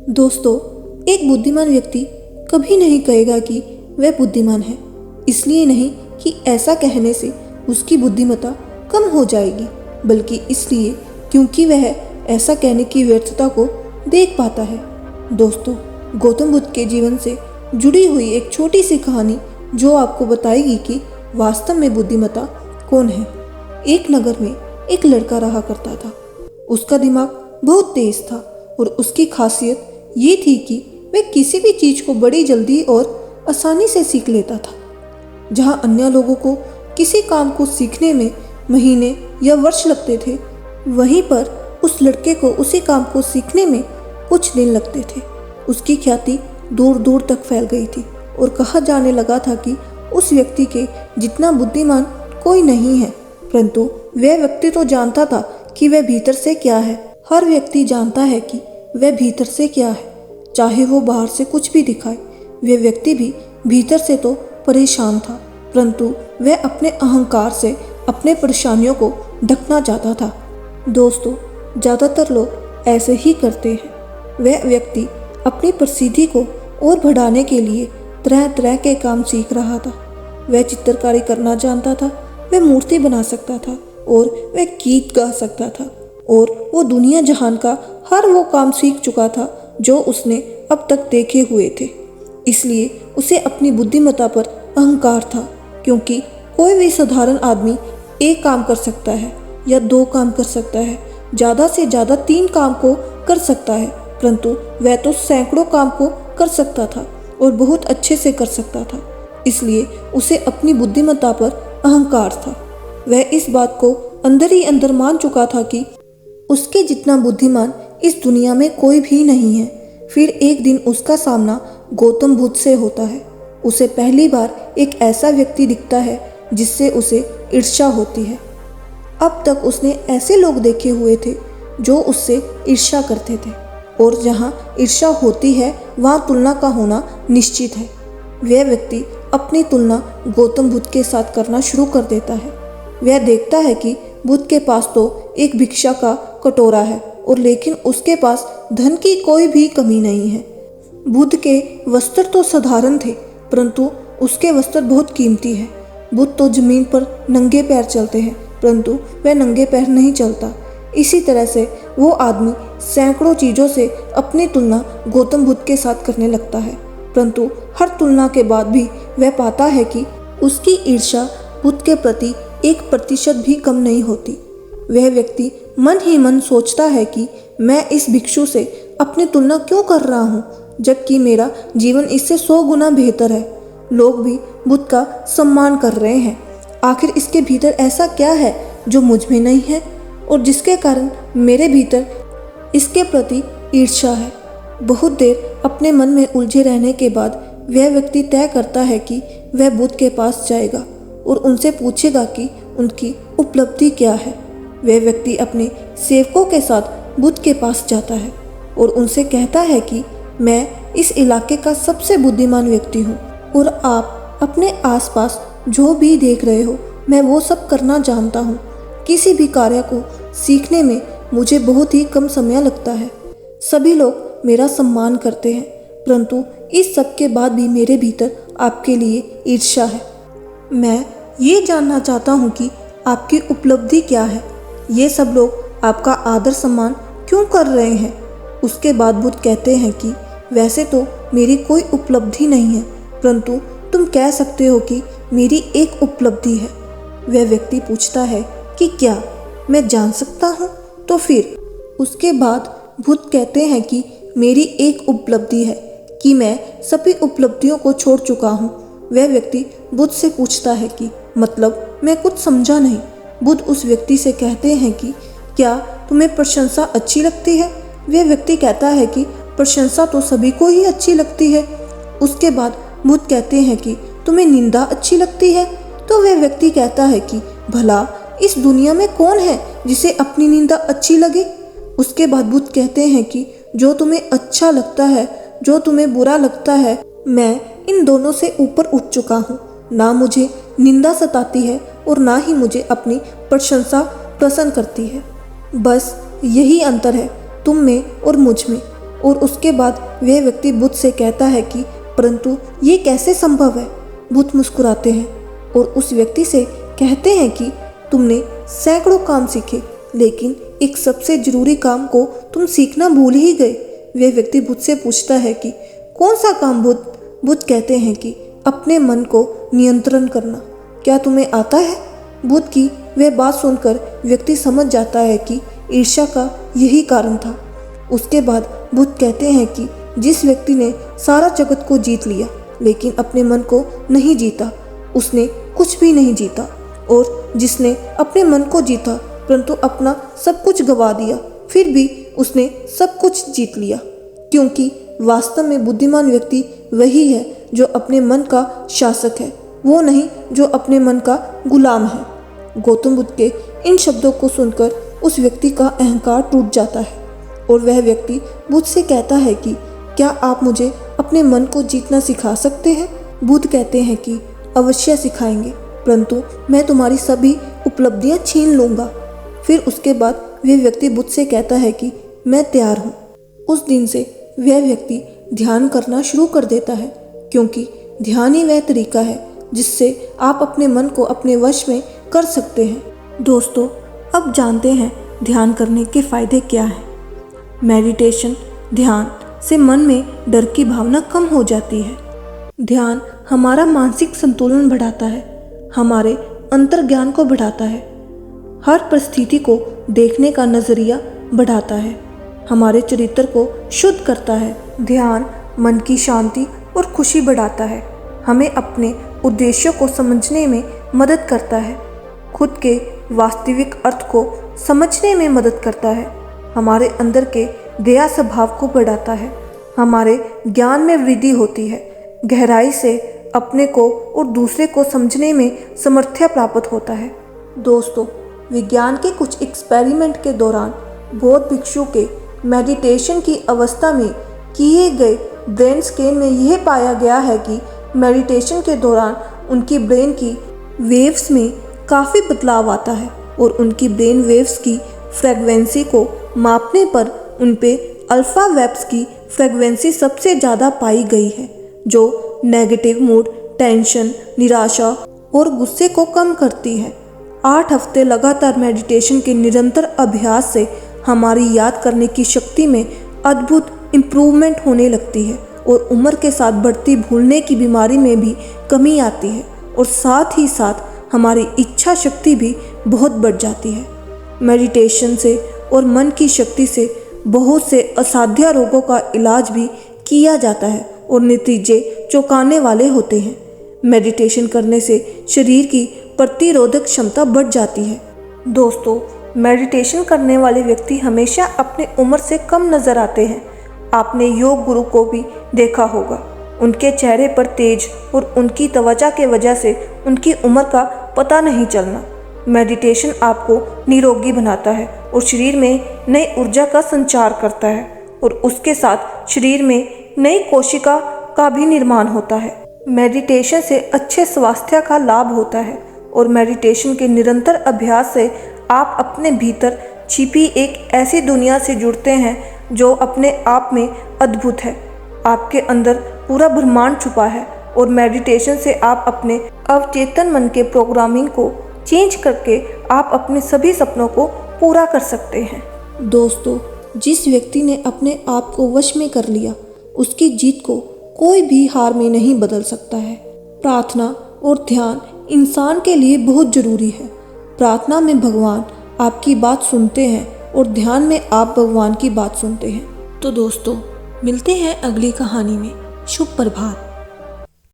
दोस्तों, एक बुद्धिमान व्यक्ति कभी नहीं कहेगा कि वह बुद्धिमान है। इसलिए नहीं कि ऐसा कहने से उसकी बुद्धिमत्ता कम हो जाएगी, बल्कि इसलिए क्योंकि वह ऐसा कहने की व्यर्थता को देख पाता है। दोस्तों, गौतम बुद्ध के जीवन से जुड़ी हुई एक छोटी सी कहानी जो आपको बताएगी कि वास्तव में बुद्धिमत्ता कौन है। एक नगर में एक लड़का रहा करता था। उसका दिमाग बहुत तेज था और उसकी खासियत ये थी कि वह किसी भी चीज़ को बड़ी जल्दी और आसानी से सीख लेता था। जहां अन्य लोगों को किसी काम को सीखने में महीने या वर्ष लगते थे, वहीं पर उस लड़के को उसी काम को सीखने में कुछ दिन लगते थे। उसकी ख्याति दूर दूर तक फैल गई थी और कहा जाने लगा था कि उस व्यक्ति के जितना बुद्धिमान कोई नहीं है। परंतु वह व्यक्ति तो जानता था कि वह भीतर से क्या है। हर व्यक्ति जानता है कि वह भीतर से क्या है, चाहे वो बाहर से कुछ भी दिखाए। वह व्यक्ति भी भीतर से तो परेशान था, परंतु वह अपने अहंकार से अपने परेशानियों को ढकना चाहता था। दोस्तों, ज़्यादातर लोग ऐसे ही करते हैं। वह व्यक्ति अपनी प्रसिद्धि को और बढ़ाने के लिए तरह तरह के काम सीख रहा था। वह चित्रकारी करना जानता था, वह मूर्ति बना सकता था और वह गीत गा सकता था, और वो दुनिया जहान का हर वो काम सीख चुका था जो उसने अब तक देखे हुए थे। इसलिए उसे अपनी बुद्धिमत्ता पर अहंकार था, क्योंकि कोई भी साधारण आदमी एक काम कर सकता है या दो काम कर सकता है, ज़्यादा से ज़्यादा 3 काम को कर सकता है, परंतु वह तो सैकड़ों काम को कर सकता था और बहुत अच्छे से कर सकता था। इसलिए उसे अपनी बुद्धिमत्ता पर अहंकार था। वह इस बात को अंदर ही अंदर मान चुका था कि उसके जितना बुद्धिमान इस दुनिया में कोई भी नहीं है। फिर एक दिन उसका सामना गौतम बुद्ध से होता है। उसे पहली बार एक ऐसा व्यक्ति दिखता है जिससे उसे ईर्ष्या होती है। अब तक उसने ऐसे लोग देखे हुए थे जो उससे ईर्ष्या करते थे, और जहाँ ईर्ष्या होती है वहाँ तुलना का होना निश्चित है। वह व्यक्ति अपनी तुलना गौतम बुद्ध के साथ करना शुरू कर देता है। वह देखता है कि बुद्ध के पास तो एक भिक्षा का कटोरा है, और लेकिन उसके पास धन की कोई भी कमी नहीं है। बुद्ध के वस्त्र तो साधारण थे, परंतु उसके वस्त्र बहुत कीमती है। बुद्ध तो जमीन पर नंगे पैर चलते हैं, परंतु वह नंगे पैर नहीं चलता। इसी तरह से वो आदमी सैकड़ों चीज़ों से अपनी तुलना गौतम बुद्ध के साथ करने लगता है, परंतु हर तुलना के बाद भी वह पाता है कि उसकी ईर्ष्या बुद्ध के प्रति 1% भी कम नहीं होती। वह व्यक्ति मन ही मन सोचता है कि मैं इस भिक्षु से अपनी तुलना क्यों कर रहा हूँ, जबकि मेरा जीवन इससे 100 गुना बेहतर है। लोग भी बुद्ध का सम्मान कर रहे हैं। आखिर इसके भीतर ऐसा क्या है जो मुझ में नहीं है, और जिसके कारण मेरे भीतर इसके प्रति ईर्ष्या है। बहुत देर अपने मन में उलझे रहने के बाद वह व्यक्ति तय करता है कि वह बुद्ध के पास जाएगा और उनसे पूछेगा कि उनकी उपलब्धि क्या है। वह व्यक्ति अपने सेवकों के साथ बुद्ध के पास जाता है और उनसे कहता है कि मैं इस इलाके का सबसे बुद्धिमान व्यक्ति हूँ, और आप अपने आसपास जो भी देख रहे हो मैं वो सब करना जानता हूँ। किसी भी कार्य को सीखने में मुझे बहुत ही कम समय लगता है। सभी लोग मेरा सम्मान करते हैं, परंतु इस सब के बाद भी मेरे भीतर आपके लिए ईर्ष्या है। मैं ये जानना चाहता हूँ कि आपकी उपलब्धि क्या है। ये सब लोग आपका आदर सम्मान क्यों कर रहे हैं। उसके बाद बुद्ध कहते हैं कि वैसे तो मेरी कोई उपलब्धि नहीं है, परंतु तुम कह सकते हो कि मेरी एक उपलब्धि है। वह व्यक्ति पूछता है कि क्या मैं जान सकता हूँ। तो फिर उसके बाद बुद्ध कहते हैं कि मेरी एक उपलब्धि है कि मैं सभी उपलब्धियों को छोड़ चुका हूँ। वह व्यक्ति बुद्ध से पूछता है कि मतलब, मैं कुछ समझा नहीं। बुद्ध उस व्यक्ति से कहते हैं कि क्या तुम्हें प्रशंसा अच्छी लगती है। वह व्यक्ति कहता है कि प्रशंसा तो सभी को ही अच्छी लगती है। उसके बाद बुद्ध कहते हैं कि तुम्हें निंदा अच्छी लगती है। तो वह व्यक्ति कहता है कि भला इस दुनिया में कौन है जिसे अपनी निंदा अच्छी लगे। उसके बाद बुद्ध कहते हैं कि जो तुम्हें अच्छा लगता है, जो तुम्हें बुरा लगता है, मैं इन दोनों से ऊपर उठ चुका हूँ। ना मुझे निंदा सताती है और ना ही मुझे अपनी प्रशंसा पसंद करती है। बस यही अंतर है तुम में और मुझ में। और उसके बाद वह व्यक्ति बुद्ध से कहता है कि परंतु ये कैसे संभव है। बुद्ध मुस्कुराते हैं और उस व्यक्ति से कहते हैं कि तुमने सैकड़ों काम सीखे, लेकिन एक सबसे जरूरी काम को तुम सीखना भूल ही गए। वह व्यक्ति बुद्ध से पूछता है कि कौन सा काम बुद्ध? बुद्ध कहते हैं कि अपने मन को नियंत्रण करना। क्या तुम्हें आता है? बुद्ध की वह बात सुनकर व्यक्ति समझ जाता है कि ईर्ष्या का यही कारण था। उसके बाद बुद्ध कहते हैं कि जिस व्यक्ति ने सारा जगत को जीत लिया लेकिन अपने मन को नहीं जीता, उसने कुछ भी नहीं जीता। और जिसने अपने मन को जीता परंतु अपना सब कुछ गंवा दिया, फिर भी उसने सब कुछ जीत लिया। क्योंकि वास्तव में बुद्धिमान व्यक्ति वही है जो अपने मन का शासक है, वो नहीं जो अपने मन का गुलाम है। गौतम बुद्ध के इन शब्दों को सुनकर उस व्यक्ति का अहंकार टूट जाता है और वह व्यक्ति बुद्ध से कहता है कि क्या आप मुझे अपने मन को जीतना सिखा सकते हैं? बुद्ध कहते हैं कि अवश्य सिखाएंगे, परंतु मैं तुम्हारी सभी उपलब्धियां छीन लूँगा। फिर उसके बाद वह व्यक्ति बुद्ध से कहता है कि मैं तैयार हूँ। उस दिन से वह व्यक्ति ध्यान करना शुरू कर देता है, क्योंकि ध्यान ही वह तरीका है जिससे आप अपने मन को अपने वश में कर सकते हैं। दोस्तों, अब जानते हैं ध्यान करने के फायदे क्या हैं। मेडिटेशन, ध्यान से मन में डर की भावना कम हो जाती है। ध्यान हमारा मानसिक संतुलन बढ़ाता है, हमारे अंतर्ज्ञान को बढ़ाता है, हर परिस्थिति को देखने का नज़रिया बढ़ाता है, हमारे चरित्र को शुद्ध करता है। ध्यान मन की शांति और खुशी बढ़ाता है, हमें अपने उद्देश्यों को समझने में मदद करता है, खुद के वास्तविक अर्थ को समझने में मदद करता है, हमारे अंदर के दया स्वभाव को बढ़ाता है, हमारे ज्ञान में वृद्धि होती है, गहराई से अपने को और दूसरे को समझने में सामर्थ्य प्राप्त होता है। दोस्तों, विज्ञान के कुछ एक्सपेरिमेंट के दौरान बौद्ध भिक्षु के मेडिटेशन की अवस्था में किए गए ब्रेन स्कैन में यह पाया गया है कि मेडिटेशन के दौरान उनकी ब्रेन की वेव्स में काफ़ी बदलाव आता है और उनकी ब्रेन वेव्स की फ्रीक्वेंसी को मापने पर उन पे अल्फ़ा वेव्स की फ्रीक्वेंसी सबसे ज़्यादा पाई गई है, जो नेगेटिव मूड, टेंशन, निराशा और गुस्से को कम करती है। 8 हफ्ते लगातार मेडिटेशन के निरंतर अभ्यास से हमारी याद करने की शक्ति में अद्भुत इम्प्रूवमेंट होने लगती है और उम्र के साथ बढ़ती भूलने की बीमारी में भी कमी आती है और साथ ही साथ हमारी इच्छा शक्ति भी बहुत बढ़ जाती है। मेडिटेशन से और मन की शक्ति से बहुत से असाध्य रोगों का इलाज भी किया जाता है और नतीजे चौंकाने वाले होते हैं। मेडिटेशन करने से शरीर की प्रतिरोधक क्षमता बढ़ जाती है। दोस्तों, मेडिटेशन करने वाले व्यक्ति हमेशा अपने उम्र से कम नज़र आते हैं। आपने योग गुरु को भी देखा होगा, उनके चेहरे पर तेज और उनकी त्वचा के वजह से उनकी उम्र का पता नहीं चलना। मेडिटेशन आपको निरोगी बनाता है और शरीर में नई ऊर्जा का संचार करता है और उसके साथ शरीर में नई कोशिका का भी निर्माण होता है। मेडिटेशन से अच्छे स्वास्थ्य का लाभ होता है और मेडिटेशन के निरंतर अभ्यास से आप अपने भीतर छिपी एक ऐसी दुनिया से जुड़ते हैं जो अपने आप में अद्भुत है। आपके अंदर पूरा ब्रह्मांड छुपा है और मेडिटेशन से आप अपने अवचेतन मन के प्रोग्रामिंग को चेंज करके आप अपने सभी सपनों को पूरा कर सकते हैं। दोस्तों, जिस व्यक्ति ने अपने आप को वश में कर लिया, उसकी जीत को कोई भी हार में नहीं बदल सकता है। प्रार्थना और ध्यान इंसान के लिए बहुत ज़रूरी है। प्रार्थना में भगवान आपकी बात सुनते हैं और ध्यान में आप भगवान की बात सुनते हैं। तो दोस्तों, मिलते हैं अगली कहानी में। शुभ प्रभात।